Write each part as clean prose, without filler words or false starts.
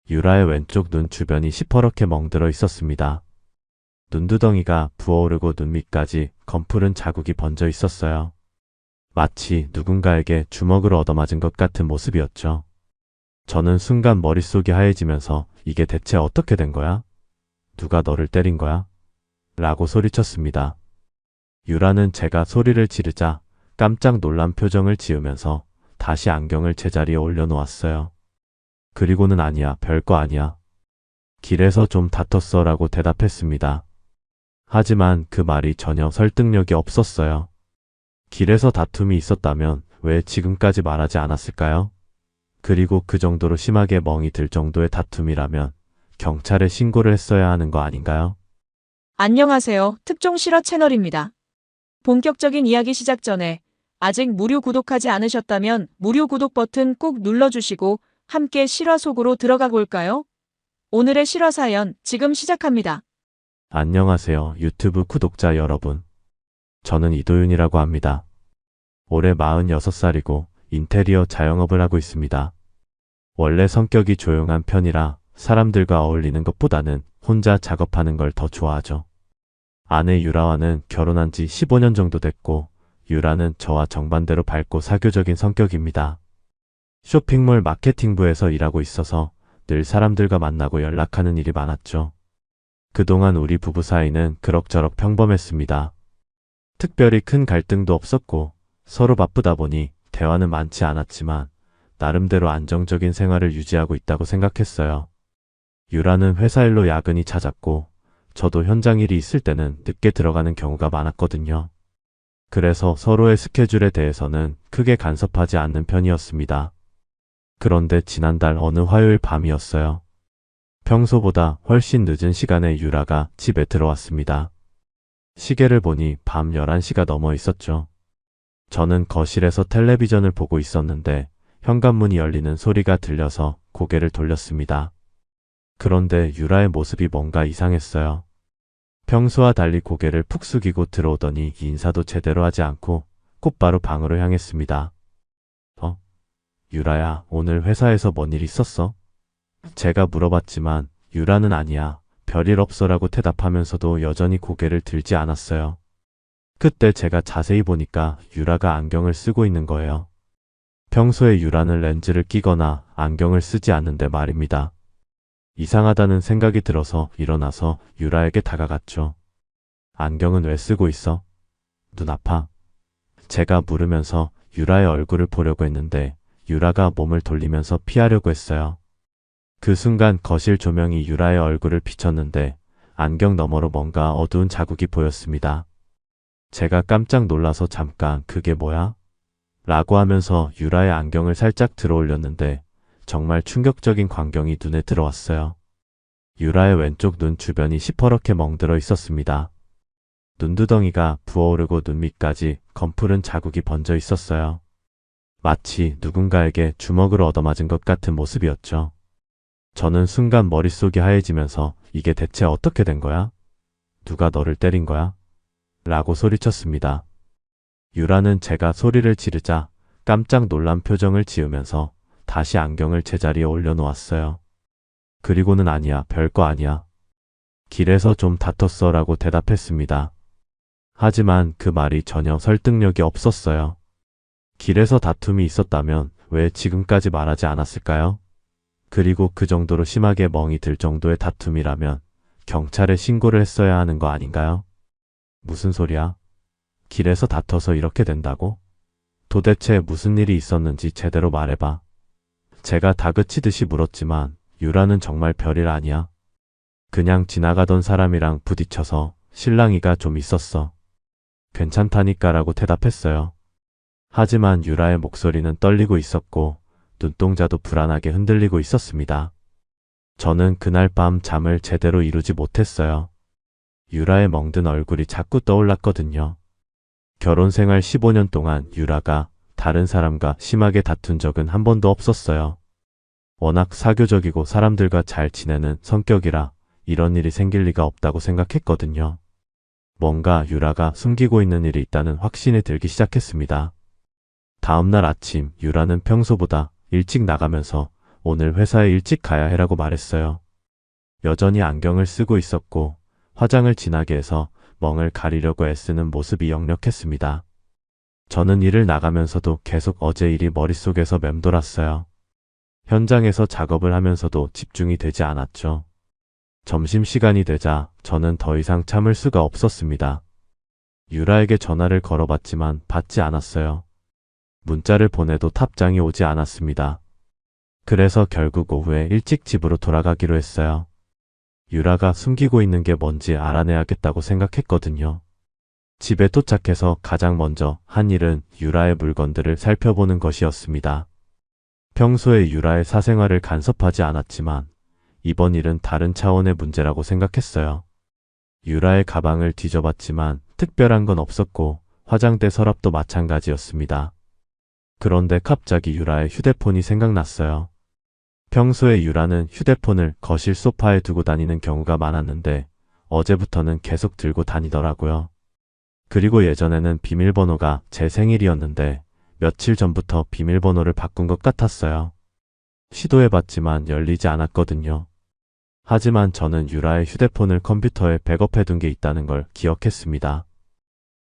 유라의 왼쪽 눈 주변이 시퍼렇게 멍들어 있었습니다. 눈두덩이가 부어오르고 눈 밑까지 검푸른 자국이 번져 있었어요. 마치 누군가에게 주먹으로 얻어맞은 것 같은 모습이었죠. 저는 순간 머릿속이 하얘지면서 이게 대체 어떻게 된 거야? 누가 너를 때린 거야? 라고 소리쳤습니다. 유라는 제가 소리를 지르자 깜짝 놀란 표정을 지으면서 다시 안경을 제자리에 올려놓았어요. 그리고는 아니야, 별거 아니야. 길에서 좀 다퉜어 라고 대답했습니다. 하지만 그 말이 전혀 설득력이 없었어요. 길에서 다툼이 있었다면 왜 지금까지 말하지 않았을까요? 그리고 그 정도로 심하게 멍이 들 정도의 다툼이라면 경찰에 신고를 했어야 하는 거 아닌가요? 안녕하세요. 특종 실화 채널입니다. 본격적인 이야기 시작 전에 아직 무료 구독하지 않으셨다면 무료 구독 버튼 꼭 눌러주시고 함께 실화 속으로 들어가 볼까요? 오늘의 실화 사연 지금 시작합니다. 안녕하세요, 유튜브 구독자 여러분. 저는 이도윤이라고 합니다. 올해 46살이고 인테리어 자영업을 하고 있습니다. 원래 성격이 조용한 편이라 사람들과 어울리는 것보다는 혼자 작업하는 걸 더 좋아하죠. 아내 유라와는 결혼한 지 15년 정도 됐고, 유라는 저와 정반대로 밝고 사교적인 성격입니다. 쇼핑몰 마케팅부에서 일하고 있어서 늘 사람들과 만나고 연락하는 일이 많았죠. 그동안 우리 부부 사이는 그럭저럭 평범했습니다. 특별히 큰 갈등도 없었고 서로 바쁘다 보니 대화는 많지 않았지만 나름대로 안정적인 생활을 유지하고 있다고 생각했어요. 유라는 회사 일로 야근이 잦았고 저도 현장 일이 있을 때는 늦게 들어가는 경우가 많았거든요. 그래서 서로의 스케줄에 대해서는 크게 간섭하지 않는 편이었습니다. 그런데 지난달 어느 화요일 밤이었어요. 평소보다 훨씬 늦은 시간에 유라가 집에 들어왔습니다. 시계를 보니 밤 11시가 넘어 있었죠. 저는 거실에서 텔레비전을 보고 있었는데 현관문이 열리는 소리가 들려서 고개를 돌렸습니다. 그런데 유라의 모습이 뭔가 이상했어요. 평소와 달리 고개를 푹 숙이고 들어오더니 인사도 제대로 하지 않고 곧바로 방으로 향했습니다. 유라야, 오늘 회사에서 뭔 일 있었어? 제가 물어봤지만 유라는 아니야, 별일 없어라고 대답하면서도 여전히 고개를 들지 않았어요. 그때 제가 자세히 보니까 유라가 안경을 쓰고 있는 거예요. 평소에 유라는 렌즈를 끼거나 안경을 쓰지 않는데 말입니다. 이상하다는 생각이 들어서 일어나서 유라에게 다가갔죠. 안경은 왜 쓰고 있어? 눈 아파? 제가 물으면서 유라의 얼굴을 보려고 했는데 유라가 몸을 돌리면서 피하려고 했어요. 그 순간 거실 조명이 유라의 얼굴을 비쳤는데 안경 너머로 뭔가 어두운 자국이 보였습니다. 제가 깜짝 놀라서 잠깐 그게 뭐야? 라고 하면서 유라의 안경을 살짝 들어 올렸는데 정말 충격적인 광경이 눈에 들어왔어요. 유라의 왼쪽 눈 주변이 시퍼렇게 멍들어 있었습니다. 눈두덩이가 부어오르고 눈 밑까지 검푸른 자국이 번져 있었어요. 마치 누군가에게 주먹으로 얻어맞은 것 같은 모습이었죠. 저는 순간 머릿속이 하얘지면서 이게 대체 어떻게 된 거야? 누가 너를 때린 거야? 라고 소리쳤습니다. 유라는 제가 소리를 지르자 깜짝 놀란 표정을 지으면서 다시 안경을 제자리에 올려놓았어요. 그리고는 아니야, 별거 아니야. 길에서 좀 다퉜어 라고 대답했습니다. 하지만 그 말이 전혀 설득력이 없었어요. 길에서 다툼이 있었다면 왜 지금까지 말하지 않았을까요? 그리고 그 정도로 심하게 멍이 들 정도의 다툼이라면 경찰에 신고를 했어야 하는 거 아닌가요? 무슨 소리야? 길에서 다퉈서 이렇게 된다고? 도대체 무슨 일이 있었는지 제대로 말해봐. 제가 다그치듯이 물었지만 유라는 정말 별일 아니야. 그냥 지나가던 사람이랑 부딪혀서 실랑이가 좀 있었어. 괜찮다니까라고 대답했어요. 하지만 유라의 목소리는 떨리고 있었고 눈동자도 불안하게 흔들리고 있었습니다. 저는 그날 밤 잠을 제대로 이루지 못했어요. 유라의 멍든 얼굴이 자꾸 떠올랐거든요. 결혼 생활 15년 동안 유라가 다른 사람과 심하게 다툰 적은 한 번도 없었어요. 워낙 사교적이고 사람들과 잘 지내는 성격이라 이런 일이 생길 리가 없다고 생각했거든요. 뭔가 유라가 숨기고 있는 일이 있다는 확신이 들기 시작했습니다. 다음날 아침 유라는 평소보다 일찍 나가면서 오늘 회사에 일찍 가야 해라고 말했어요. 여전히 안경을 쓰고 있었고 화장을 진하게 해서 멍을 가리려고 애쓰는 모습이 역력했습니다. 저는 일을 나가면서도 계속 어제 일이 머릿속에서 맴돌았어요. 현장에서 작업을 하면서도 집중이 되지 않았죠. 점심시간이 되자 저는 더 이상 참을 수가 없었습니다. 유라에게 전화를 걸어봤지만 받지 않았어요. 문자를 보내도 답장이 오지 않았습니다. 그래서 결국 오후에 일찍 집으로 돌아가기로 했어요. 유라가 숨기고 있는 게 뭔지 알아내야겠다고 생각했거든요. 집에 도착해서 가장 먼저 한 일은 유라의 물건들을 살펴보는 것이었습니다. 평소에 유라의 사생활을 간섭하지 않았지만 이번 일은 다른 차원의 문제라고 생각했어요. 유라의 가방을 뒤져봤지만 특별한 건 없었고 화장대 서랍도 마찬가지였습니다. 그런데 갑자기 유라의 휴대폰이 생각났어요. 평소에 유라는 휴대폰을 거실 소파에 두고 다니는 경우가 많았는데 어제부터는 계속 들고 다니더라고요. 그리고 예전에는 비밀번호가 제 생일이었는데 며칠 전부터 비밀번호를 바꾼 것 같았어요. 시도해봤지만 열리지 않았거든요. 하지만 저는 유라의 휴대폰을 컴퓨터에 백업해둔 게 있다는 걸 기억했습니다.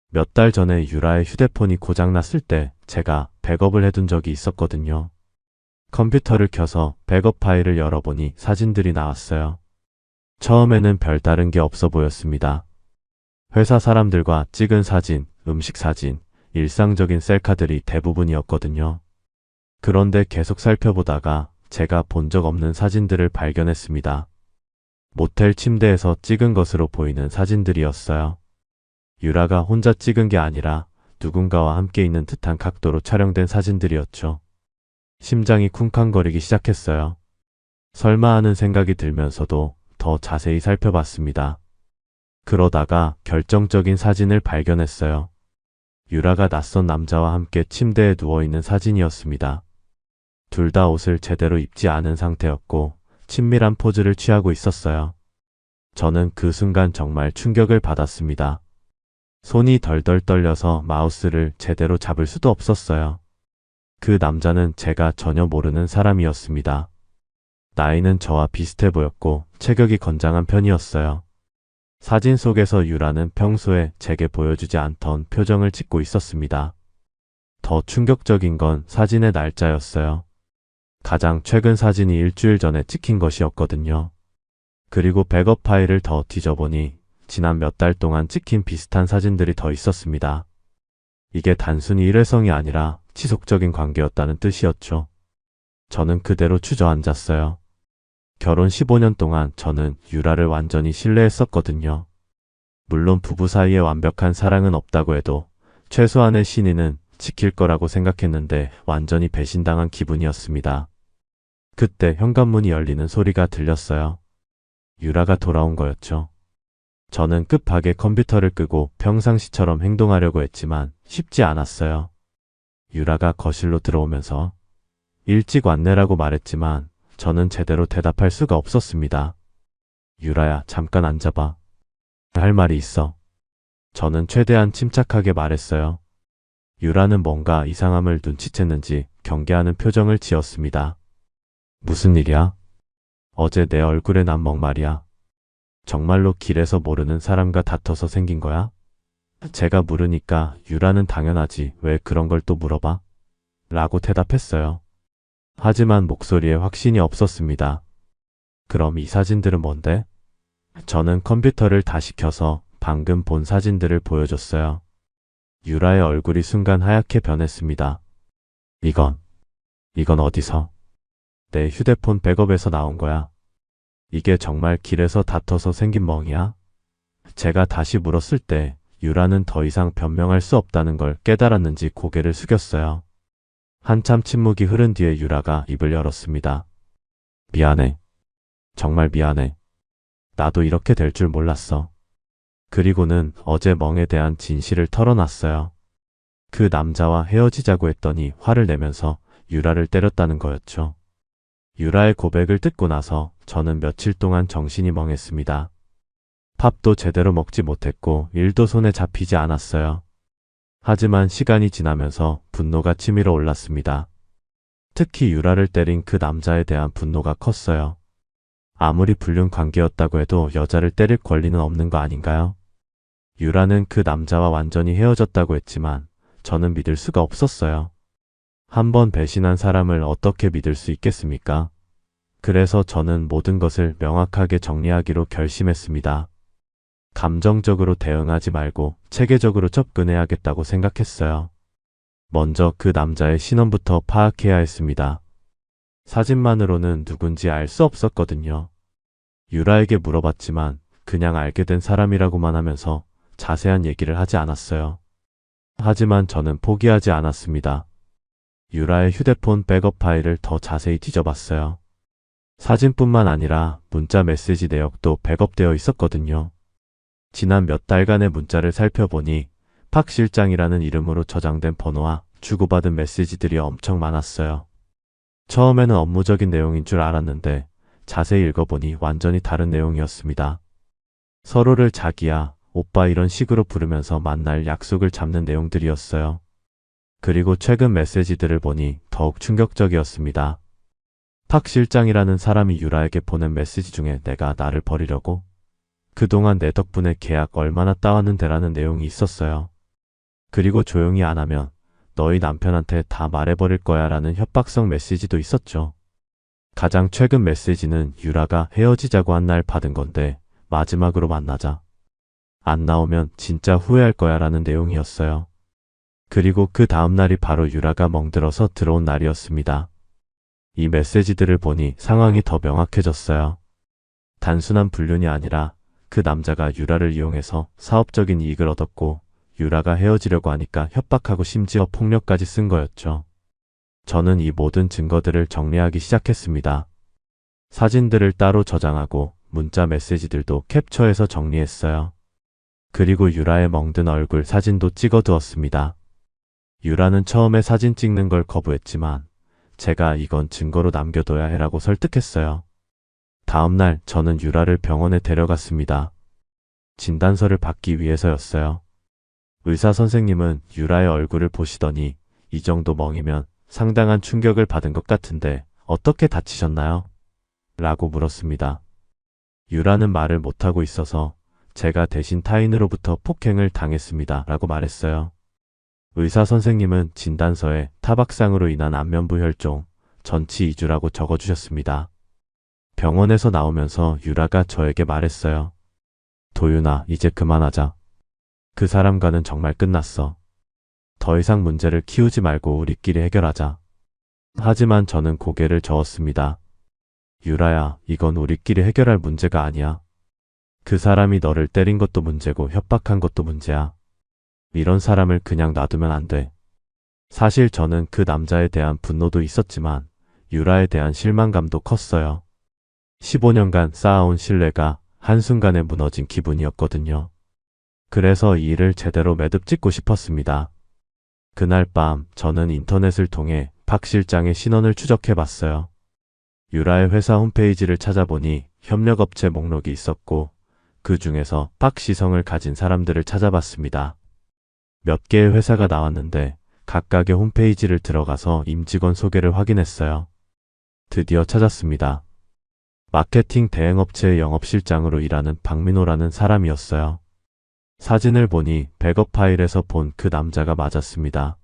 몇 달 전에 유라의 휴대폰이 고장났을 때 제가 백업을 해둔 적이 있었거든요. 컴퓨터를 켜서 백업 파일을 열어보니 사진들이 나왔어요. 처음에는 별다른 게 없어 보였습니다. 회사 사람들과 찍은 사진, 음식 사진, 일상적인 셀카들이 대부분이었거든요. 그런데 계속 살펴보다가 제가 본 적 없는 사진들을 발견했습니다. 모텔 침대에서 찍은 것으로 보이는 사진들이었어요. 유라가 혼자 찍은 게 아니라 누군가와 함께 있는 듯한 각도로 촬영된 사진들이었죠. 심장이 쿵쾅거리기 시작했어요. 설마 하는 생각이 들면서도 더 자세히 살펴봤습니다. 그러다가 결정적인 사진을 발견했어요. 유라가 낯선 남자와 함께 침대에 누워있는 사진이었습니다. 둘 다 옷을 제대로 입지 않은 상태였고 친밀한 포즈를 취하고 있었어요. 저는 그 순간 정말 충격을 받았습니다. 손이 덜덜 떨려서 마우스를 제대로 잡을 수도 없었어요. 그 남자는 제가 전혀 모르는 사람이었습니다. 나이는 저와 비슷해 보였고 체격이 건장한 편이었어요. 사진 속에서 유라는 평소에 제게 보여주지 않던 표정을 짓고 있었습니다. 더 충격적인 건 사진의 날짜였어요. 가장 최근 사진이 일주일 전에 찍힌 것이었거든요. 그리고 백업 파일을 더 뒤져보니 지난 몇 달 동안 찍힌 비슷한 사진들이 더 있었습니다. 이게 단순히 일회성이 아니라 지속적인 관계였다는 뜻이었죠. 저는 그대로 주저앉았어요. 결혼 15년 동안 저는 유라를 완전히 신뢰했었거든요. 물론 부부 사이에 완벽한 사랑은 없다고 해도 최소한의 신의는 지킬 거라고 생각했는데 완전히 배신당한 기분이었습니다. 그때 현관문이 열리는 소리가 들렸어요. 유라가 돌아온 거였죠. 저는 급하게 컴퓨터를 끄고 평상시처럼 행동하려고 했지만 쉽지 않았어요. 유라가 거실로 들어오면서 일찍 왔네라고 말했지만 저는 제대로 대답할 수가 없었습니다. 유라야, 잠깐 앉아봐. 할 말이 있어. 저는 최대한 침착하게 말했어요. 유라는 뭔가 이상함을 눈치챘는지 경계하는 표정을 지었습니다. 무슨 일이야? 어제 내 얼굴에 난 먹말이야. 정말로 길에서 모르는 사람과 다퉈서 생긴 거야? 제가 물으니까 유라는 당연하지, 왜 그런 걸 또 물어봐? 라고 대답했어요. 하지만 목소리에 확신이 없었습니다. 그럼 이 사진들은 뭔데? 저는 컴퓨터를 다시 켜서 방금 본 사진들을 보여줬어요. 유라의 얼굴이 순간 하얗게 변했습니다. 이건 어디서? 내 휴대폰 백업에서 나온 거야. 이게 정말 길에서 다퉈서 생긴 멍이야? 제가 다시 물었을 때 유라는 더 이상 변명할 수 없다는 걸 깨달았는지 고개를 숙였어요. 한참 침묵이 흐른 뒤에 유라가 입을 열었습니다. 미안해. 정말 미안해. 나도 이렇게 될 줄 몰랐어. 그리고는 어제 멍에 대한 진실을 털어놨어요. 그 남자와 헤어지자고 했더니 화를 내면서 유라를 때렸다는 거였죠. 유라의 고백을 듣고 나서 저는 며칠 동안 정신이 멍했습니다. 밥도 제대로 먹지 못했고 일도 손에 잡히지 않았어요. 하지만 시간이 지나면서 분노가 치밀어 올랐습니다. 특히 유라를 때린 그 남자에 대한 분노가 컸어요. 아무리 불륜 관계였다고 해도 여자를 때릴 권리는 없는 거 아닌가요? 유라는 그 남자와 완전히 헤어졌다고 했지만 저는 믿을 수가 없었어요. 한 번 배신한 사람을 어떻게 믿을 수 있겠습니까? 그래서 저는 모든 것을 명확하게 정리하기로 결심했습니다. 감정적으로 대응하지 말고 체계적으로 접근해야겠다고 생각했어요. 먼저 그 남자의 신원부터 파악해야 했습니다. 사진만으로는 누군지 알 수 없었거든요. 유라에게 물어봤지만 그냥 알게 된 사람이라고만 하면서 자세한 얘기를 하지 않았어요. 하지만 저는 포기하지 않았습니다. 유라의 휴대폰 백업 파일을 더 자세히 뒤져봤어요. 사진뿐만 아니라 문자 메시지 내역도 백업되어 있었거든요. 지난 몇 달간의 문자를 살펴보니 박 실장이라는 이름으로 저장된 번호와 주고받은 메시지들이 엄청 많았어요. 처음에는 업무적인 내용인 줄 알았는데 자세히 읽어보니 완전히 다른 내용이었습니다. 서로를 자기야, 오빠 이런 식으로 부르면서 만날 약속을 잡는 내용들이었어요. 그리고 최근 메시지들을 보니 더욱 충격적이었습니다. 박 실장이라는 사람이 유라에게 보낸 메시지 중에 내가 나를 버리려고? 그동안 내 덕분에 계약 얼마나 따왔는데라는 내용이 있었어요. 그리고 조용히 안 하면 너희 남편한테 다 말해버릴 거야 라는 협박성 메시지도 있었죠. 가장 최근 메시지는 유라가 헤어지자고 한 날 받은 건데 마지막으로 만나자. 안 나오면 진짜 후회할 거야 라는 내용이었어요. 그리고 그 다음 날이 바로 유라가 멍들어서 들어온 날이었습니다. 이 메시지들을 보니 상황이 더 명확해졌어요. 단순한 불륜이 아니라 그 남자가 유라를 이용해서 사업적인 이익을 얻었고 유라가 헤어지려고 하니까 협박하고 심지어 폭력까지 쓴 거였죠. 저는 이 모든 증거들을 정리하기 시작했습니다. 사진들을 따로 저장하고 문자 메시지들도 캡처해서 정리했어요. 그리고 유라의 멍든 얼굴 사진도 찍어두었습니다. 유라는 처음에 사진 찍는 걸 거부했지만 제가 이건 증거로 남겨둬야 해라고 설득했어요. 다음날 저는 유라를 병원에 데려갔습니다. 진단서를 받기 위해서였어요. 의사 선생님은 유라의 얼굴을 보시더니 이 정도 멍이면 상당한 충격을 받은 것 같은데 어떻게 다치셨나요? 라고 물었습니다. 유라는 말을 못하고 있어서 제가 대신 타인으로부터 폭행을 당했습니다. 라고 말했어요. 의사 선생님은 진단서에 타박상으로 인한 안면부 혈종, 전치 이주라고 적어주셨습니다. 병원에서 나오면서 유라가 저에게 말했어요. 도윤아, 이제 그만하자. 그 사람과는 정말 끝났어. 더 이상 문제를 키우지 말고 우리끼리 해결하자. 하지만 저는 고개를 저었습니다. 유라야, 이건 우리끼리 해결할 문제가 아니야. 그 사람이 너를 때린 것도 문제고 협박한 것도 문제야. 이런 사람을 그냥 놔두면 안 돼. 사실 저는 그 남자에 대한 분노도 있었지만 유라에 대한 실망감도 컸어요. 15년간 쌓아온 신뢰가 한순간에 무너진 기분이었거든요. 그래서 이 일을 제대로 매듭 짓고 싶었습니다. 그날 밤 저는 인터넷을 통해 박 실장의 신원을 추적해봤어요. 유라의 회사 홈페이지를 찾아보니 협력업체 목록이 있었고 그 중에서 박 시성을 가진 사람들을 찾아봤습니다. 몇 개의 회사가 나왔는데 각각의 홈페이지를 들어가서 임직원 소개를 확인했어요. 드디어 찾았습니다. 마케팅 대행업체의 영업실장으로 일하는 박민호라는 사람이었어요. 사진을 보니 백업 파일에서 본 그 남자가 맞았습니다.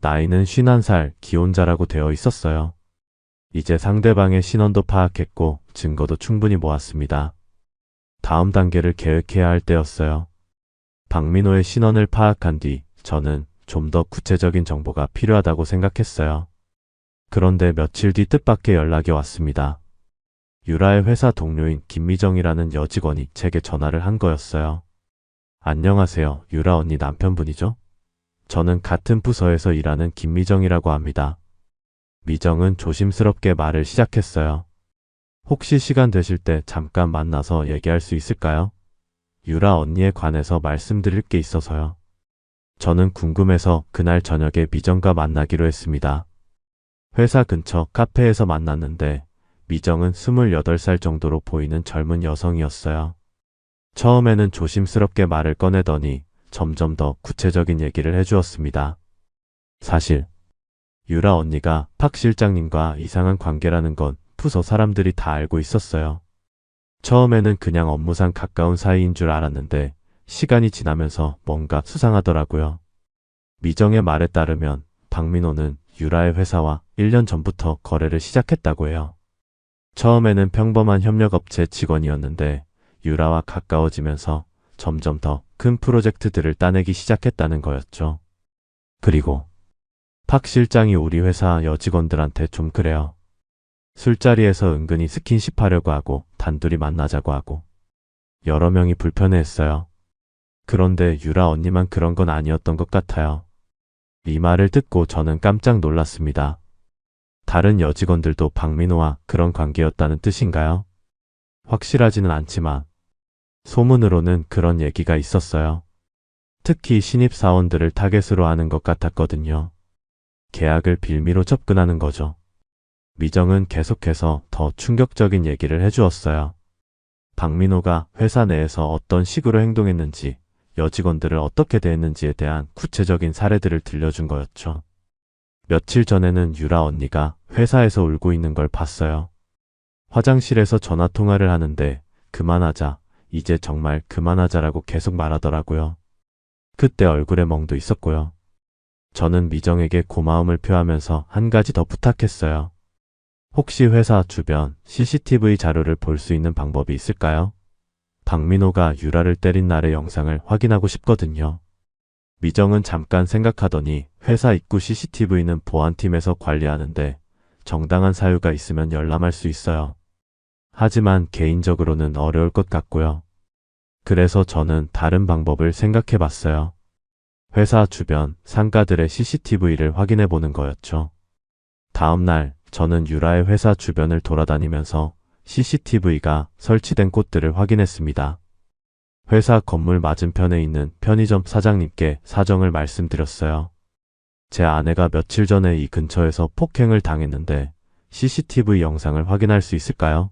나이는 51살, 기혼자라고 되어 있었어요. 이제 상대방의 신원도 파악했고 증거도 충분히 모았습니다. 다음 단계를 계획해야 할 때였어요. 박민호의 신원을 파악한 뒤 저는 좀 더 구체적인 정보가 필요하다고 생각했어요. 그런데 며칠 뒤 뜻밖의 연락이 왔습니다. 유라의 회사 동료인 김미정이라는 여직원이 제게 전화를 한 거였어요. 안녕하세요. 유라 언니 남편분이죠? 저는 같은 부서에서 일하는 김미정이라고 합니다. 미정은 조심스럽게 말을 시작했어요. 혹시 시간 되실 때 잠깐 만나서 얘기할 수 있을까요? 유라 언니에 관해서 말씀드릴 게 있어서요. 저는 궁금해서 그날 저녁에 미정과 만나기로 했습니다. 회사 근처 카페에서 만났는데 미정은 28살 정도로 보이는 젊은 여성이었어요. 처음에는 조심스럽게 말을 꺼내더니 점점 더 구체적인 얘기를 해주었습니다. 사실 유라 언니가 박 실장님과 이상한 관계라는 건 부서 사람들이 다 알고 있었어요. 처음에는 그냥 업무상 가까운 사이인 줄 알았는데 시간이 지나면서 뭔가 수상하더라고요. 미정의 말에 따르면 박민호는 유라의 회사와 1년 전부터 거래를 시작했다고 해요. 처음에는 평범한 협력업체 직원이었는데 유라와 가까워지면서 점점 더 큰 프로젝트들을 따내기 시작했다는 거였죠. 그리고 박 실장이 우리 회사 여직원들한테 좀 그래요. 술자리에서 은근히 스킨십 하려고 하고 단둘이 만나자고 하고 여러 명이 불편해했어요. 그런데 유라 언니만 그런 건 아니었던 것 같아요. 이 말을 듣고 저는 깜짝 놀랐습니다. 다른 여직원들도 박민호와 그런 관계였다는 뜻인가요? 확실하지는 않지만 소문으로는 그런 얘기가 있었어요. 특히 신입사원들을 타겟으로 하는 것 같았거든요. 계약을 빌미로 접근하는 거죠. 미정은 계속해서 더 충격적인 얘기를 해주었어요. 박민호가 회사 내에서 어떤 식으로 행동했는지, 여직원들을 어떻게 대했는지에 대한 구체적인 사례들을 들려준 거였죠. 며칠 전에는 유라 언니가 회사에서 울고 있는 걸 봤어요. 화장실에서 전화 통화를 하는데 그만하자, 이제 정말 그만하자라고 계속 말하더라고요. 그때 얼굴에 멍도 있었고요. 저는 미정에게 고마움을 표하면서 한 가지 더 부탁했어요. 혹시 회사 주변 CCTV 자료를 볼 수 있는 방법이 있을까요? 박민호가 유라를 때린 날의 영상을 확인하고 싶거든요. 미정은 잠깐 생각하더니 회사 입구 CCTV는 보안팀에서 관리하는데 정당한 사유가 있으면 열람할 수 있어요. 하지만 개인적으로는 어려울 것 같고요. 그래서 저는 다른 방법을 생각해 봤어요. 회사 주변 상가들의 CCTV를 확인해 보는 거였죠. 다음 날 저는 유라의 회사 주변을 돌아다니면서 CCTV가 설치된 곳들을 확인했습니다. 회사 건물 맞은편에 있는 편의점 사장님께 사정을 말씀드렸어요. 제 아내가 며칠 전에 이 근처에서 폭행을 당했는데 CCTV 영상을 확인할 수 있을까요?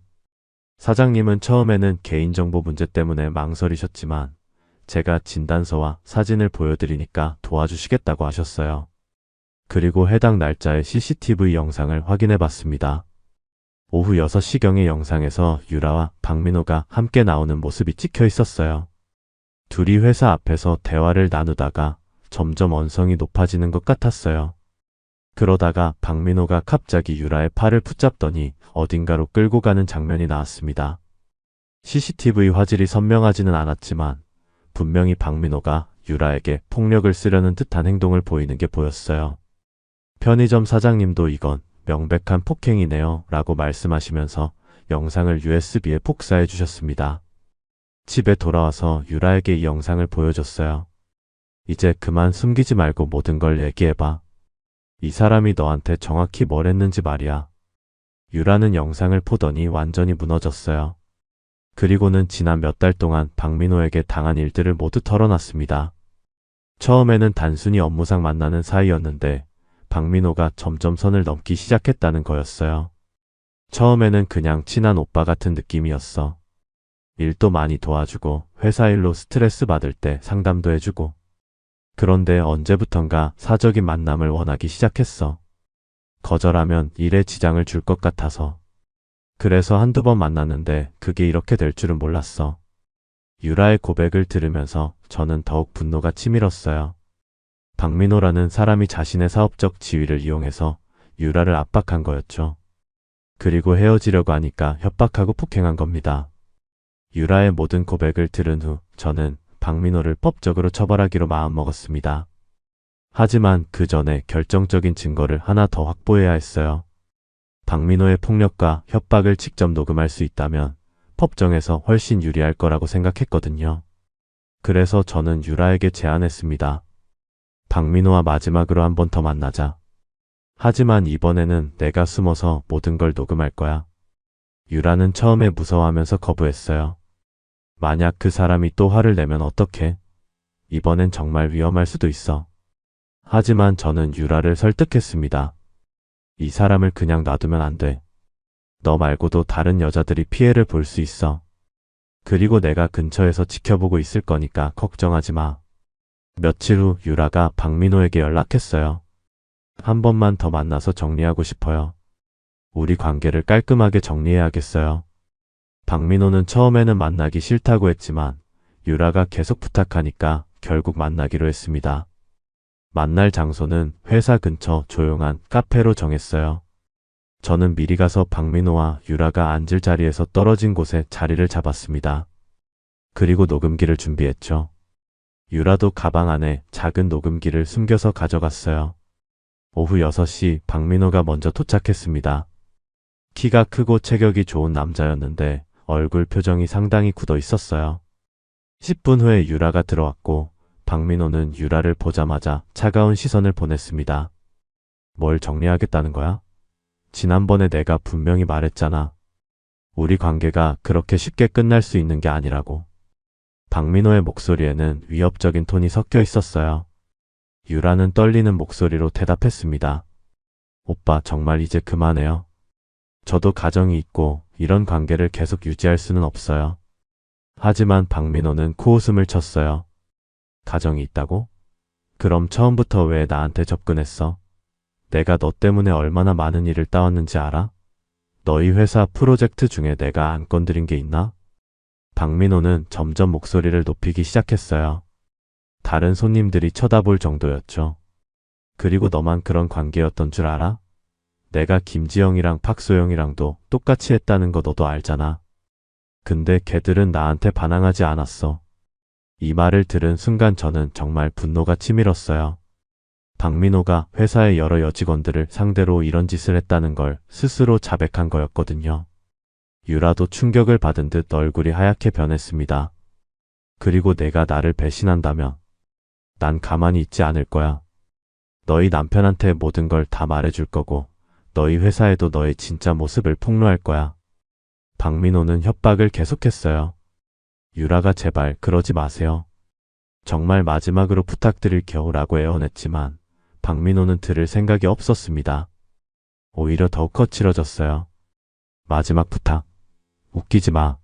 사장님은 처음에는 개인정보 문제 때문에 망설이셨지만 제가 진단서와 사진을 보여드리니까 도와주시겠다고 하셨어요. 그리고 해당 날짜의 CCTV 영상을 확인해 봤습니다. 오후 6시경의 영상에서 유라와 박민호가 함께 나오는 모습이 찍혀 있었어요. 둘이 회사 앞에서 대화를 나누다가 점점 언성이 높아지는 것 같았어요. 그러다가 박민호가 갑자기 유라의 팔을 붙잡더니 어딘가로 끌고 가는 장면이 나왔습니다. CCTV 화질이 선명하지는 않았지만 분명히 박민호가 유라에게 폭력을 쓰려는 듯한 행동을 보이는 게 보였어요. 편의점 사장님도 이건 명백한 폭행이네요 라고 말씀하시면서 영상을 USB에 복사해 주셨습니다. 집에 돌아와서 유라에게 이 영상을 보여줬어요. 이제 그만 숨기지 말고 모든 걸 얘기해봐. 이 사람이 너한테 정확히 뭘 했는지 말이야. 유라는 영상을 보더니 완전히 무너졌어요. 그리고는 지난 몇 달 동안 박민호에게 당한 일들을 모두 털어놨습니다. 처음에는 단순히 업무상 만나는 사이였는데 박민호가 점점 선을 넘기 시작했다는 거였어요. 처음에는 그냥 친한 오빠 같은 느낌이었어. 일도 많이 도와주고 회사 일로 스트레스 받을 때 상담도 해주고. 그런데 언제부턴가 사적인 만남을 원하기 시작했어. 거절하면 일에 지장을 줄 것 같아서. 그래서 한두 번 만났는데 그게 이렇게 될 줄은 몰랐어. 유라의 고백을 들으면서 저는 더욱 분노가 치밀었어요. 박민호라는 사람이 자신의 사업적 지위를 이용해서 유라를 압박한 거였죠. 그리고 헤어지려고 하니까 협박하고 폭행한 겁니다. 유라의 모든 고백을 들은 후 저는 박민호를 법적으로 처벌하기로 마음먹었습니다. 하지만 그 전에 결정적인 증거를 하나 더 확보해야 했어요. 박민호의 폭력과 협박을 직접 녹음할 수 있다면 법정에서 훨씬 유리할 거라고 생각했거든요. 그래서 저는 유라에게 제안했습니다. 박민호와 마지막으로 한 번 더 만나자. 하지만 이번에는 내가 숨어서 모든 걸 녹음할 거야. 유라는 처음에 무서워하면서 거부했어요. 만약 그 사람이 또 화를 내면 어떡해? 이번엔 정말 위험할 수도 있어. 하지만 저는 유라를 설득했습니다. 이 사람을 그냥 놔두면 안 돼. 너 말고도 다른 여자들이 피해를 볼 수 있어. 그리고 내가 근처에서 지켜보고 있을 거니까 걱정하지 마. 며칠 후 유라가 박민호에게 연락했어요. 한 번만 더 만나서 정리하고 싶어요. 우리 관계를 깔끔하게 정리해야겠어요. 박민호는 처음에는 만나기 싫다고 했지만 유라가 계속 부탁하니까 결국 만나기로 했습니다. 만날 장소는 회사 근처 조용한 카페로 정했어요. 저는 미리 가서 박민호와 유라가 앉을 자리에서 떨어진 곳에 자리를 잡았습니다. 그리고 녹음기를 준비했죠. 유라도 가방 안에 작은 녹음기를 숨겨서 가져갔어요. 오후 6시 박민호가 먼저 도착했습니다. 키가 크고 체격이 좋은 남자였는데 얼굴 표정이 상당히 굳어 있었어요. 10분 후에 유라가 들어왔고 박민호는 유라를 보자마자 차가운 시선을 보냈습니다. 뭘 정리하겠다는 거야? 지난번에 내가 분명히 말했잖아. 우리 관계가 그렇게 쉽게 끝날 수 있는 게 아니라고. 박민호의 목소리에는 위협적인 톤이 섞여 있었어요. 유라는 떨리는 목소리로 대답했습니다. 오빠 정말 이제 그만해요. 저도 가정이 있고 이런 관계를 계속 유지할 수는 없어요. 하지만 박민호는 코웃음을 쳤어요. 가정이 있다고? 그럼 처음부터 왜 나한테 접근했어? 내가 너 때문에 얼마나 많은 일을 따왔는지 알아? 너희 회사 프로젝트 중에 내가 안 건드린 게 있나? 박민호는 점점 목소리를 높이기 시작했어요. 다른 손님들이 쳐다볼 정도였죠. 그리고 너만 그런 관계였던 줄 알아? 내가 김지영이랑 박소영이랑도 똑같이 했다는 거 너도 알잖아. 근데 걔들은 나한테 반항하지 않았어. 이 말을 들은 순간 저는 정말 분노가 치밀었어요. 박민호가 회사의 여러 여직원들을 상대로 이런 짓을 했다는 걸 스스로 자백한 거였거든요. 유라도 충격을 받은 듯 얼굴이 하얗게 변했습니다. 그리고 내가 나를 배신한다면 난 가만히 있지 않을 거야. 너희 남편한테 모든 걸 다 말해줄 거고 너희 회사에도 너의 진짜 모습을 폭로할 거야. 박민호는 협박을 계속했어요. 유라가 제발 그러지 마세요. 정말 마지막으로 부탁드릴게요 라고 애원했지만 박민호는 들을 생각이 없었습니다. 오히려 더욱 거칠어졌어요. 마지막 부탁. 웃기지 마.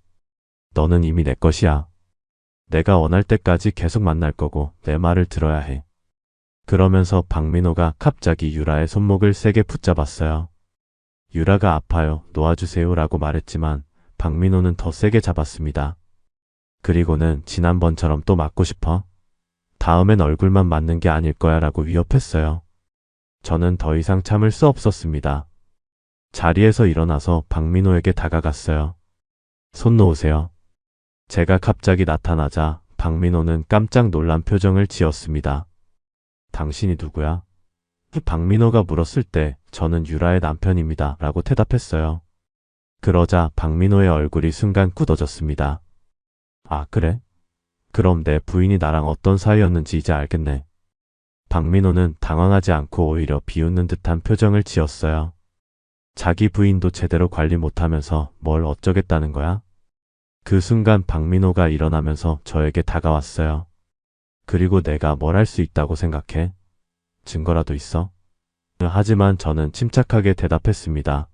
너는 이미 내 것이야. 내가 원할 때까지 계속 만날 거고 내 말을 들어야 해. 그러면서 박민호가 갑자기 유라의 손목을 세게 붙잡았어요. 유라가 아파요. 놓아주세요 라고 말했지만 박민호는 더 세게 잡았습니다. 그리고는 지난번처럼 또 맞고 싶어? 다음엔 얼굴만 맞는 게 아닐 거야 라고 위협했어요. 저는 더 이상 참을 수 없었습니다. 자리에서 일어나서 박민호에게 다가갔어요. 손 놓으세요. 제가 갑자기 나타나자 박민호는 깜짝 놀란 표정을 지었습니다. 당신이 누구야? 박민호가 물었을 때 저는 유라의 남편입니다 라고 대답했어요. 그러자 박민호의 얼굴이 순간 굳어졌습니다. 아, 그래? 그럼 내 부인이 나랑 어떤 사이였는지 이제 알겠네. 박민호는 당황하지 않고 오히려 비웃는 듯한 표정을 지었어요. 자기 부인도 제대로 관리 못하면서 뭘 어쩌겠다는 거야? 그 순간 박민호가 일어나면서 저에게 다가왔어요. 그리고 내가 뭘 할 수 있다고 생각해? 증거라도 있어? 하지만 저는 침착하게 대답했습니다.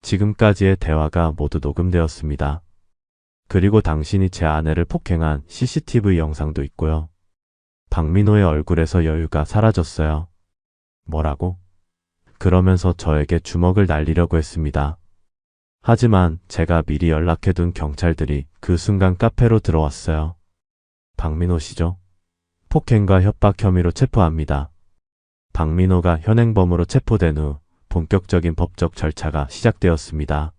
지금까지의 대화가 모두 녹음되었습니다. 그리고 당신이 제 아내를 폭행한 CCTV 영상도 있고요. 박민호의 얼굴에서 여유가 사라졌어요. 뭐라고? 그러면서 저에게 주먹을 날리려고 했습니다. 하지만 제가 미리 연락해둔 경찰들이 그 순간 카페로 들어왔어요. 박민호 씨죠? 폭행과 협박 혐의로 체포합니다. 박민호가 현행범으로 체포된 후 본격적인 법적 절차가 시작되었습니다.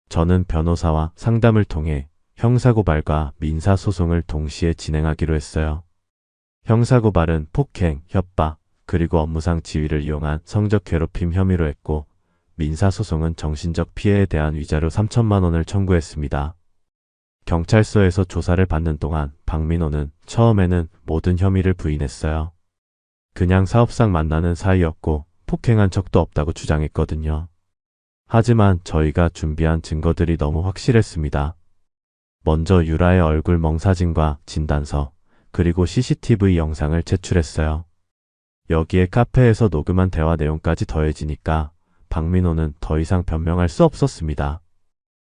저는 변호사와 상담을 통해 형사고발과 민사소송을 동시에 진행하기로 했어요. 형사고발은 폭행, 협박, 그리고 업무상 지위를 이용한 성적 괴롭힘 혐의로 했고 민사소송은 정신적 피해에 대한 위자료 3천만 원을 청구했습니다. 경찰서에서 조사를 받는 동안 박민호는 처음에는 모든 혐의를 부인했어요. 그냥 사업상 만나는 사이였고 폭행한 적도 없다고 주장했거든요. 하지만 저희가 준비한 증거들이 너무 확실했습니다. 먼저 유라의 얼굴 멍사진과 진단서, 그리고 CCTV 영상을 제출했어요. 여기에 카페에서 녹음한 대화 내용까지 더해지니까 박민호는 더 이상 변명할 수 없었습니다.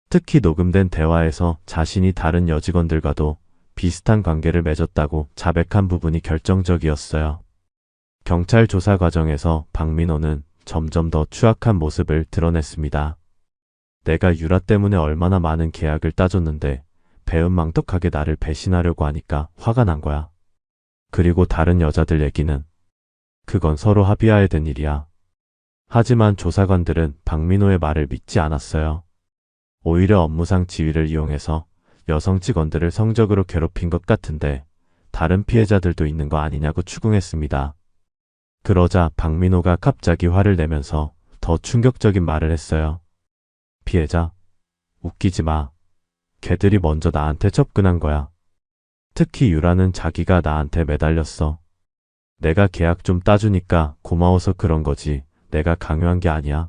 특히 녹음된 대화에서 자신이 다른 여직원들과도 비슷한 관계를 맺었다고 자백한 부분이 결정적이었어요. 경찰 조사 과정에서 박민호는 점점 더 추악한 모습을 드러냈습니다. 내가 유라 때문에 얼마나 많은 계약을 따줬는데 배은망덕하게 나를 배신하려고 하니까 화가 난 거야. 그리고 다른 여자들 얘기는 그건 서로 합의해야 된 일이야. 하지만 조사관들은 박민호의 말을 믿지 않았어요. 오히려 업무상 지위를 이용해서 여성 직원들을 성적으로 괴롭힌 것 같은데 다른 피해자들도 있는 거 아니냐고 추궁했습니다. 그러자 박민호가 갑자기 화를 내면서 더 충격적인 말을 했어요. 피해자? 웃기지 마. 걔들이 먼저 나한테 접근한 거야. 특히 유라는 자기가 나한테 매달렸어. 내가 계약 좀 따주니까 고마워서 그런 거지. 내가 강요한 게 아니야.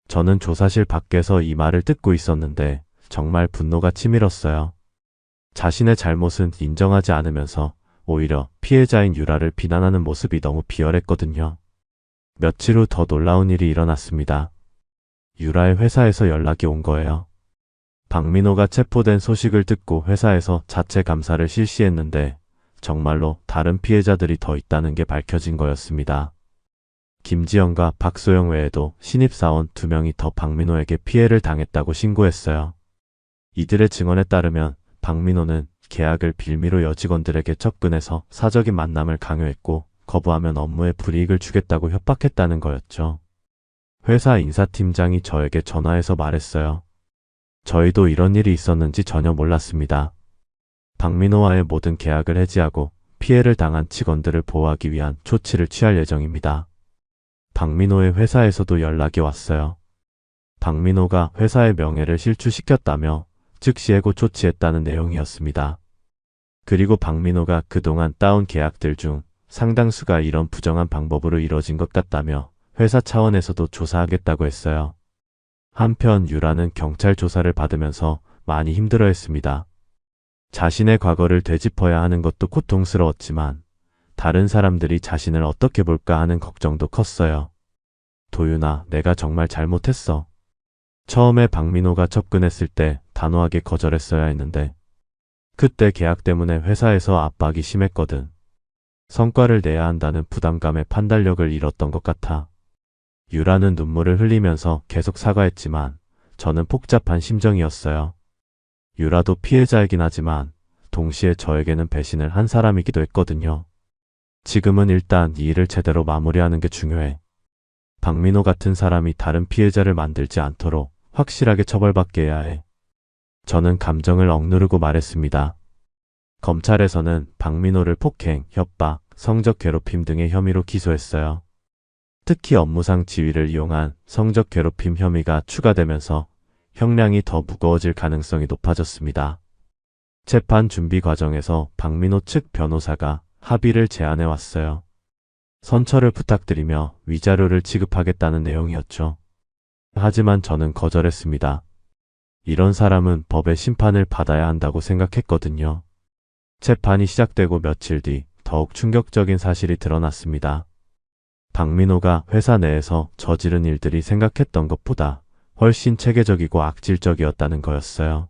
저는 조사실 밖에서 이 말을 듣고 있었는데 정말 분노가 치밀었어요. 자신의 잘못은 인정하지 않으면서 오히려 피해자인 유라를 비난하는 모습이 너무 비열했거든요. 며칠 후 더 놀라운 일이 일어났습니다. 유라의 회사에서 연락이 온 거예요. 박민호가 체포된 소식을 듣고 회사에서 자체 감사를 실시했는데 정말로 다른 피해자들이 더 있다는 게 밝혀진 거였습니다. 김지영과 박소영 외에도 신입사원 2명이 더 박민호에게 피해를 당했다고 신고했어요. 이들의 증언에 따르면 박민호는 계약을 빌미로 여직원들에게 접근해서 사적인 만남을 강요했고 거부하면 업무에 불이익을 주겠다고 협박했다는 거였죠. 회사 인사팀장이 저에게 전화해서 말했어요. 저희도 이런 일이 있었는지 전혀 몰랐습니다. 박민호와의 모든 계약을 해지하고 피해를 당한 직원들을 보호하기 위한 조치를 취할 예정입니다. 박민호의 회사에서도 연락이 왔어요. 박민호가 회사의 명예를 실추시켰다며 즉시 해고 조치했다는 내용이었습니다. 그리고 박민호가 그동안 따온 계약들 중 상당수가 이런 부정한 방법으로 이뤄진 것 같다며 회사 차원에서도 조사하겠다고 했어요. 한편 유라는 경찰 조사를 받으면서 많이 힘들어했습니다. 자신의 과거를 되짚어야 하는 것도 고통스러웠지만 다른 사람들이 자신을 어떻게 볼까 하는 걱정도 컸어요. 도윤아, 내가 정말 잘못했어. 처음에 박민호가 접근했을 때 단호하게 거절했어야 했는데 그때 계약 때문에 회사에서 압박이 심했거든. 성과를 내야 한다는 부담감에 판단력을 잃었던 것 같아. 유라는 눈물을 흘리면서 계속 사과했지만 저는 복잡한 심정이었어요. 유라도 피해자이긴 하지만 동시에 저에게는 배신을 한 사람이기도 했거든요. 지금은 일단 이 일을 제대로 마무리하는 게 중요해. 박민호 같은 사람이 다른 피해자를 만들지 않도록 확실하게 처벌받게 해야 해. 저는 감정을 억누르고 말했습니다. 검찰에서는 박민호를 폭행, 협박, 성적 괴롭힘 등의 혐의로 기소했어요. 특히 업무상 지위를 이용한 성적 괴롭힘 혐의가 추가되면서 형량이 더 무거워질 가능성이 높아졌습니다. 재판 준비 과정에서 박민호 측 변호사가 합의를 제안해 왔어요. 선처를 부탁드리며 위자료를 지급하겠다는 내용이었죠. 하지만 저는 거절했습니다. 이런 사람은 법의 심판을 받아야 한다고 생각했거든요. 재판이 시작되고 며칠 뒤 더욱 충격적인 사실이 드러났습니다. 박민호가 회사 내에서 저지른 일들이 생각했던 것보다 훨씬 체계적이고 악질적이었다는 거였어요.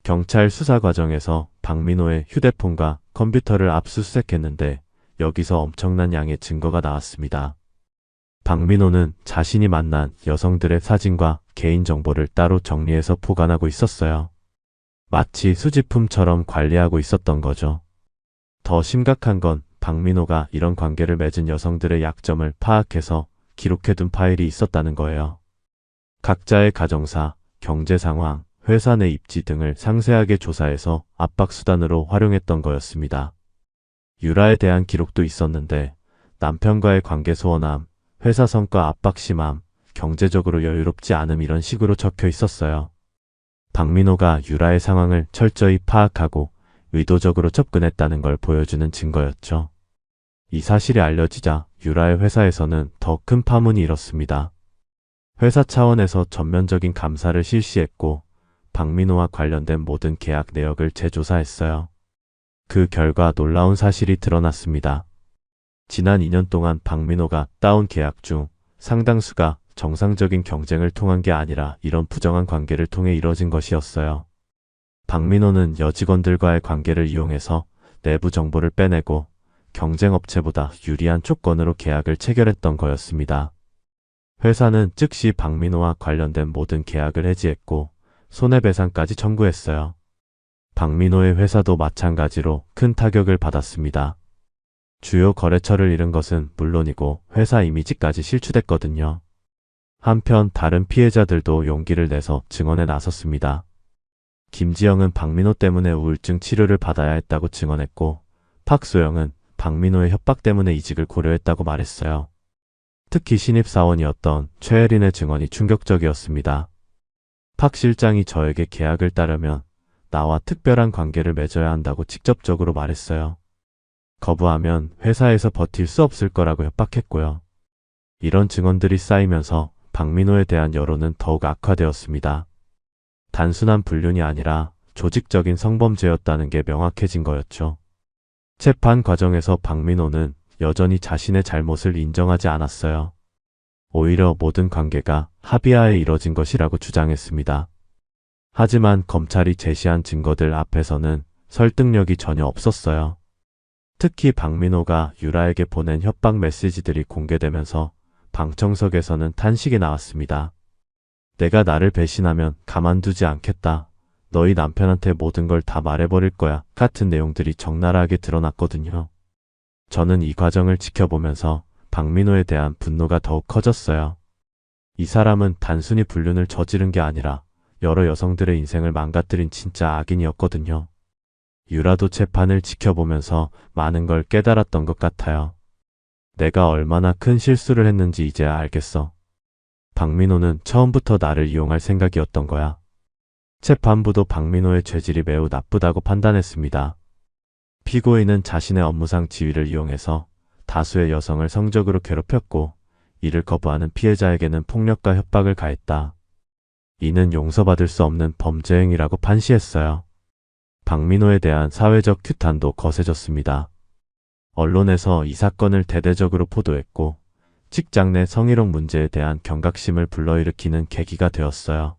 경찰 수사 과정에서 박민호의 휴대폰과 컴퓨터를 압수수색했는데 여기서 엄청난 양의 증거가 나왔습니다. 박민호는 자신이 만난 여성들의 사진과 개인정보를 따로 정리해서 보관하고 있었어요. 마치 수집품처럼 관리하고 있었던 거죠. 더 심각한 건 박민호가 이런 관계를 맺은 여성들의 약점을 파악해서 기록해둔 파일이 있었다는 거예요. 각자의 가정사, 경제 상황, 회사 내 입지 등을 상세하게 조사해서 압박수단으로 활용했던 거였습니다. 유라에 대한 기록도 있었는데 남편과의 관계 소원함, 회사 성과 압박 심함, 경제적으로 여유롭지 않음 이런 식으로 적혀 있었어요. 박민호가 유라의 상황을 철저히 파악하고 의도적으로 접근했다는 걸 보여주는 증거였죠. 이 사실이 알려지자 유라의 회사에서는 더 큰 파문이 일었습니다. 회사 차원에서 전면적인 감사를 실시했고 박민호와 관련된 모든 계약 내역을 재조사했어요. 그 결과 놀라운 사실이 드러났습니다. 지난 2년 동안 박민호가 따온 계약 중 상당수가 정상적인 경쟁을 통한 게 아니라 이런 부정한 관계를 통해 이뤄진 것이었어요. 박민호는 여직원들과의 관계를 이용해서 내부 정보를 빼내고 경쟁업체보다 유리한 조건으로 계약을 체결했던 거였습니다. 회사는 즉시 박민호와 관련된 모든 계약을 해지했고 손해배상까지 청구했어요. 박민호의 회사도 마찬가지로 큰 타격을 받았습니다. 주요 거래처를 잃은 것은 물론이고 회사 이미지까지 실추됐거든요. 한편 다른 피해자들도 용기를 내서 증언에 나섰습니다. 김지영은 박민호 때문에 우울증 치료를 받아야 했다고 증언했고 박소영은 박민호의 협박 때문에 이직을 고려했다고 말했어요. 특히 신입사원이었던 최혜린의 증언이 충격적이었습니다. 박 실장이 저에게 계약을 따르면 나와 특별한 관계를 맺어야 한다고 직접적으로 말했어요. 거부하면 회사에서 버틸 수 없을 거라고 협박했고요. 이런 증언들이 쌓이면서 박민호에 대한 여론은 더욱 악화되었습니다. 단순한 불륜이 아니라 조직적인 성범죄였다는 게 명확해진 거였죠. 재판 과정에서 박민호는 여전히 자신의 잘못을 인정하지 않았어요. 오히려 모든 관계가 합의하에 이뤄진 것이라고 주장했습니다. 하지만 검찰이 제시한 증거들 앞에서는 설득력이 전혀 없었어요. 특히 박민호가 유라에게 보낸 협박 메시지들이 공개되면서 방청석에서는 탄식이 나왔습니다. 내가 나를 배신하면 가만두지 않겠다. 너희 남편한테 모든 걸 다 말해버릴 거야. 같은 내용들이 적나라하게 드러났거든요. 저는 이 과정을 지켜보면서 박민호에 대한 분노가 더욱 커졌어요. 이 사람은 단순히 불륜을 저지른 게 아니라 여러 여성들의 인생을 망가뜨린 진짜 악인이었거든요. 유라도 재판을 지켜보면서 많은 걸 깨달았던 것 같아요. 내가 얼마나 큰 실수를 했는지 이제야 알겠어. 박민호는 처음부터 나를 이용할 생각이었던 거야. 재판부도 박민호의 죄질이 매우 나쁘다고 판단했습니다. 피고인은 자신의 업무상 지위를 이용해서 다수의 여성을 성적으로 괴롭혔고 이를 거부하는 피해자에게는 폭력과 협박을 가했다. 이는 용서받을 수 없는 범죄 행위라고 판시했어요. 박민호에 대한 사회적 규탄도 거세졌습니다. 언론에서 이 사건을 대대적으로 보도했고 직장 내 성희롱 문제에 대한 경각심을 불러일으키는 계기가 되었어요.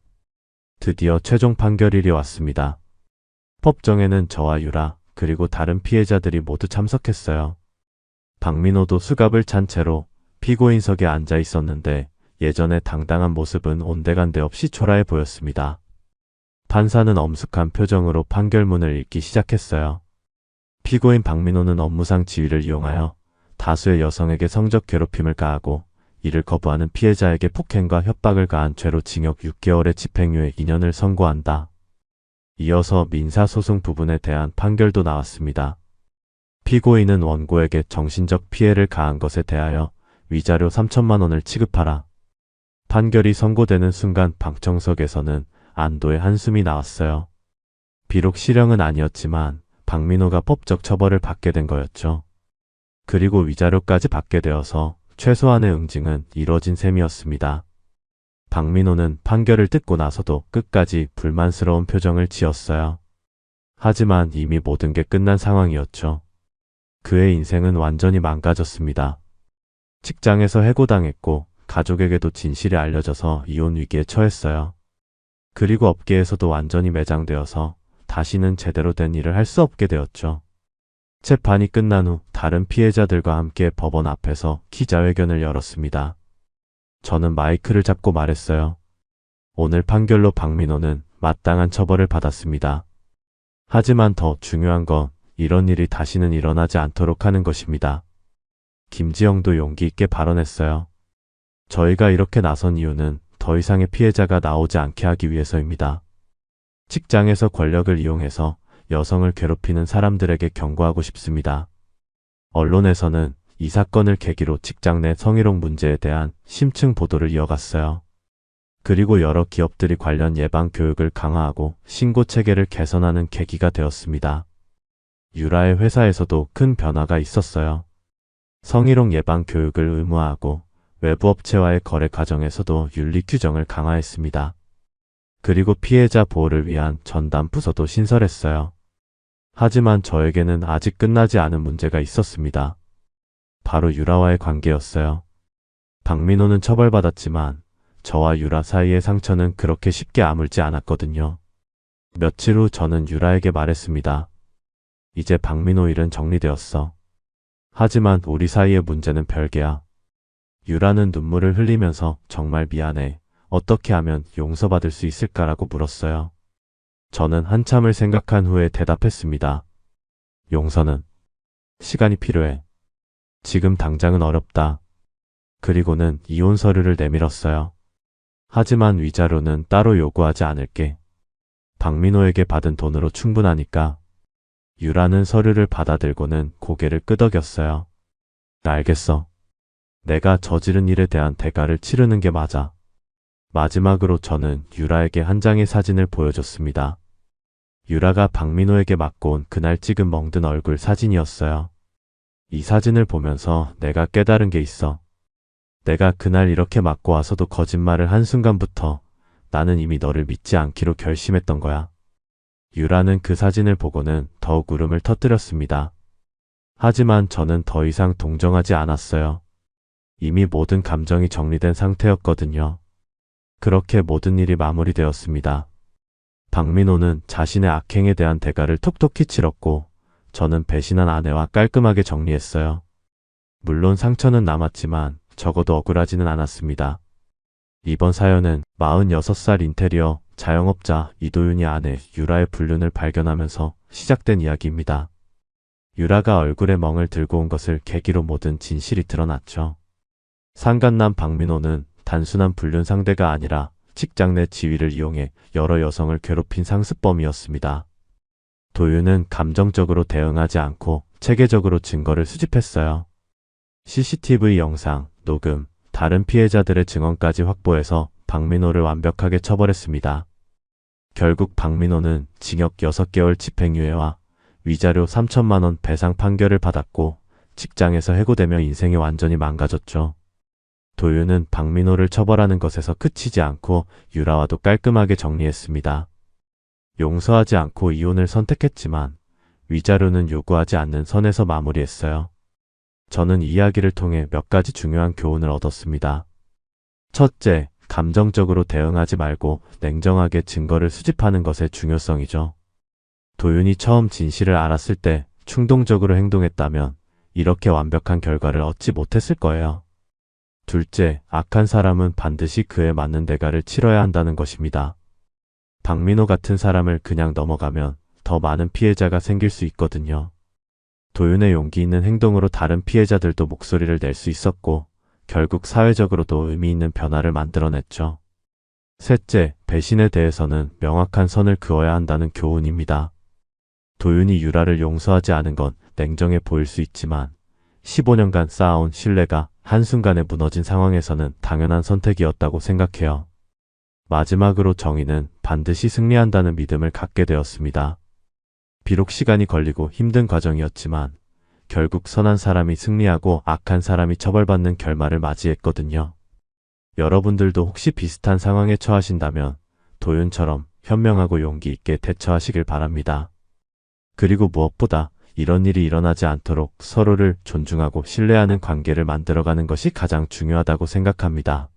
드디어 최종 판결일이 왔습니다. 법정에는 저와 유라 그리고 다른 피해자들이 모두 참석했어요. 박민호도 수갑을 찬 채로 피고인석에 앉아 있었는데 예전의 당당한 모습은 온데간데 없이 초라해 보였습니다. 판사는 엄숙한 표정으로 판결문을 읽기 시작했어요. 피고인 박민호는 업무상 지위를 이용하여 다수의 여성에게 성적 괴롭힘을 가하고 이를 거부하는 피해자에게 폭행과 협박을 가한 죄로 징역 6개월의 집행유예 2년을 선고한다. 이어서 민사소송 부분에 대한 판결도 나왔습니다. 피고인은 원고에게 정신적 피해를 가한 것에 대하여 위자료 3천만 원을 지급하라. 판결이 선고되는 순간 방청석에서는 안도의 한숨이 나왔어요. 비록 실형은 아니었지만 박민호가 법적 처벌을 받게 된 거였죠. 그리고 위자료까지 받게 되어서 최소한의 응징은 이뤄진 셈이었습니다. 박민호는 판결을 듣고 나서도 끝까지 불만스러운 표정을 지었어요. 하지만 이미 모든 게 끝난 상황이었죠. 그의 인생은 완전히 망가졌습니다. 직장에서 해고당했고 가족에게도 진실이 알려져서 이혼 위기에 처했어요. 그리고 업계에서도 완전히 매장되어서 다시는 제대로 된 일을 할 수 없게 되었죠. 재판이 끝난 후 다른 피해자들과 함께 법원 앞에서 기자회견을 열었습니다. 저는 마이크를 잡고 말했어요. 오늘 판결로 박민호는 마땅한 처벌을 받았습니다. 하지만 더 중요한 건 이런 일이 다시는 일어나지 않도록 하는 것입니다. 김지영도 용기 있게 발언했어요. 저희가 이렇게 나선 이유는 더 이상의 피해자가 나오지 않게 하기 위해서입니다. 직장에서 권력을 이용해서 여성을 괴롭히는 사람들에게 경고하고 싶습니다. 언론에서는 이 사건을 계기로 직장 내 성희롱 문제에 대한 심층 보도를 이어갔어요. 그리고 여러 기업들이 관련 예방 교육을 강화하고 신고 체계를 개선하는 계기가 되었습니다. 유라의 회사에서도 큰 변화가 있었어요. 성희롱 예방 교육을 의무화하고 외부 업체와의 거래 과정에서도 윤리 규정을 강화했습니다. 그리고 피해자 보호를 위한 전담 부서도 신설했어요. 하지만 저에게는 아직 끝나지 않은 문제가 있었습니다. 바로 유라와의 관계였어요. 박민호는 처벌받았지만 저와 유라 사이의 상처는 그렇게 쉽게 아물지 않았거든요. 며칠 후 저는 유라에게 말했습니다. 이제 박민호 일은 정리되었어. 하지만 우리 사이의 문제는 별개야. 유라는 눈물을 흘리면서 정말 미안해. 어떻게 하면 용서받을 수 있을까라고 물었어요. 저는 한참을 생각한 후에 대답했습니다. 용서는 시간이 필요해. 지금 당장은 어렵다. 그리고는 이혼 서류를 내밀었어요. 하지만 위자료는 따로 요구하지 않을게. 박민호에게 받은 돈으로 충분하니까. 유라는 서류를 받아들고는 고개를 끄덕였어요. 알겠어. 내가 저지른 일에 대한 대가를 치르는 게 맞아. 마지막으로 저는 유라에게 한 장의 사진을 보여줬습니다. 유라가 박민호에게 맞고 온 그날 찍은 멍든 얼굴 사진이었어요. 이 사진을 보면서 내가 깨달은 게 있어. 내가 그날 이렇게 맞고 와서도 거짓말을 한 순간부터 나는 이미 너를 믿지 않기로 결심했던 거야. 유라는 그 사진을 보고는 더욱 울음을 터뜨렸습니다. 하지만 저는 더 이상 동정하지 않았어요. 이미 모든 감정이 정리된 상태였거든요. 그렇게 모든 일이 마무리되었습니다. 박민호는 자신의 악행에 대한 대가를 톡톡히 치렀고 저는 배신한 아내와 깔끔하게 정리했어요. 물론 상처는 남았지만 적어도 억울하지는 않았습니다. 이번 사연은 46살 인테리어 자영업자 이도윤이 아내 유라의 불륜을 발견하면서 시작된 이야기입니다. 유라가 얼굴에 멍을 들고 온 것을 계기로 모든 진실이 드러났죠. 상간남 박민호는 단순한 불륜 상대가 아니라 직장 내 지위를 이용해 여러 여성을 괴롭힌 상습범이었습니다. 도윤은 감정적으로 대응하지 않고 체계적으로 증거를 수집했어요. CCTV 영상, 녹음, 다른 피해자들의 증언까지 확보해서 박민호를 완벽하게 처벌했습니다. 결국 박민호는 징역 6개월 집행유예와 위자료 3천만 원 배상 판결을 받았고 직장에서 해고되며 인생이 완전히 망가졌죠. 도윤은 박민호를 처벌하는 것에서 그치지 않고 유라와도 깔끔하게 정리했습니다. 용서하지 않고 이혼을 선택했지만 위자료는 요구하지 않는 선에서 마무리했어요. 저는 이 이야기를 통해 몇 가지 중요한 교훈을 얻었습니다. 첫째, 감정적으로 대응하지 말고 냉정하게 증거를 수집하는 것의 중요성이죠. 도윤이 처음 진실을 알았을 때 충동적으로 행동했다면 이렇게 완벽한 결과를 얻지 못했을 거예요. 둘째, 악한 사람은 반드시 그에 맞는 대가를 치러야 한다는 것입니다. 박민호 같은 사람을 그냥 넘어가면 더 많은 피해자가 생길 수 있거든요. 도윤의 용기 있는 행동으로 다른 피해자들도 목소리를 낼 수 있었고 결국 사회적으로도 의미 있는 변화를 만들어냈죠. 셋째, 배신에 대해서는 명확한 선을 그어야 한다는 교훈입니다. 도윤이 유라를 용서하지 않은 건 냉정해 보일 수 있지만 15년간 쌓아온 신뢰가 한순간에 무너진 상황에서는 당연한 선택이었다고 생각해요. 마지막으로 정의는 반드시 승리한다는 믿음을 갖게 되었습니다. 비록 시간이 걸리고 힘든 과정이었지만 결국 선한 사람이 승리하고 악한 사람이 처벌받는 결말을 맞이했거든요. 여러분들도 혹시 비슷한 상황에 처하신다면 도윤처럼 현명하고 용기 있게 대처하시길 바랍니다. 그리고 무엇보다 이런 일이 일어나지 않도록 서로를 존중하고 신뢰하는 관계를 만들어가는 것이 가장 중요하다고 생각합니다.